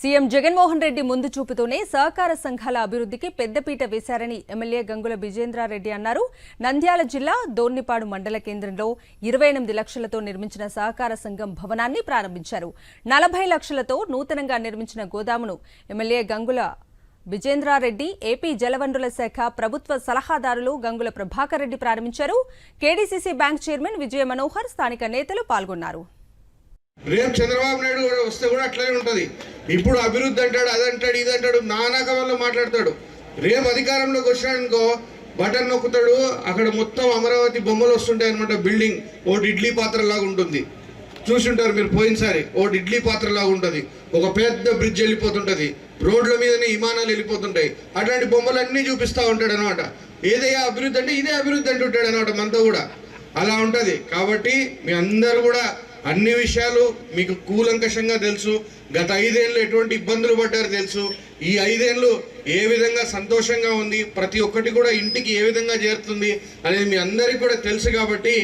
CM Jaganmohan Reddy ముందు చూపుతూనే సహకార సంఘాల అభివృద్ధికి పెద్దపీట వేశారని ఎమ్మెల్యే గంగుల విజేంద్రారెడ్డి అన్నారు. నంద్యాల జిల్లా దోర్నిపాడు మండల కేంద్రంలో 28 లక్షలతో నిర్మించిన సహకార సంఘం భవనాన్ని ప్రారంభించారు. 40 లక్షలతో నూతనంగా నిర్మించిన గోదామును ఎమ్మెల్యే గంగుల విజేంద్రారెడ్డి, ఏపీ జలవనరుల శాఖ ప్రభుత్వ సలహాదారులు గంగుల ప్రభాకర్ రెడ్డి ప్రారంభించారు. కేడీసీసీ బ్యాంక్ చైర్మన్ విజయ మనోహర్, స్థానిక నేతలు పాల్గొన్నారు. రేపు చంద్రబాబు నాయుడు వస్తే కూడా అట్లానే ఉంటుంది. ఇప్పుడు అభివృద్ధి అంటాడు, అదంటాడు, ఇదంటాడు, నానాకవల్లో మాట్లాడతాడు. రేపు అధికారంలోకి వచ్చినాడనుకో బటన్ నొక్కుతాడు, అక్కడ మొత్తం అమరావతి బొమ్మలు వస్తుంటాయి అనమాట. బిల్డింగ్ ఒకటి ఇడ్లీ పాత్ర లాగా ఉంటుంది, చూసింటారు మీరు పోయినసారి. ఒకటి ఇడ్లీ పాత్ర లాగా ఉంటుంది, ఒక పెద్ద బ్రిడ్జ్ వెళ్ళిపోతుంటది, రోడ్ల మీదనే విమానాలు వెళ్ళిపోతుంటాయి. అట్లాంటి బొమ్మలన్నీ చూపిస్తూ ఉంటాడు అనమాట. ఏదయ్యా అభివృద్ధి అంటే ఇదే అభివృద్ధి అంటుంటాడు అనమాట. మనతో కూడా అలా ఉంటుంది. కాబట్టి మీ అందరూ కూడా అన్ని విషయాలు మీకు కూలంకషంగా తెలుసు. గత 5 ఏళ్ళు ఎటువంటి ఇబ్బందులు పడ్డారో తెలుసు. ఈ 5 ఏళ్ళు ఏ విధంగా సంతోషంగా ఉంది, ప్రతి ఒక్కటి కూడా ఇంటికి ఏ విధంగా చేరుతుంది అనేది మీ అందరికీ కూడా తెలుసు. కాబట్టి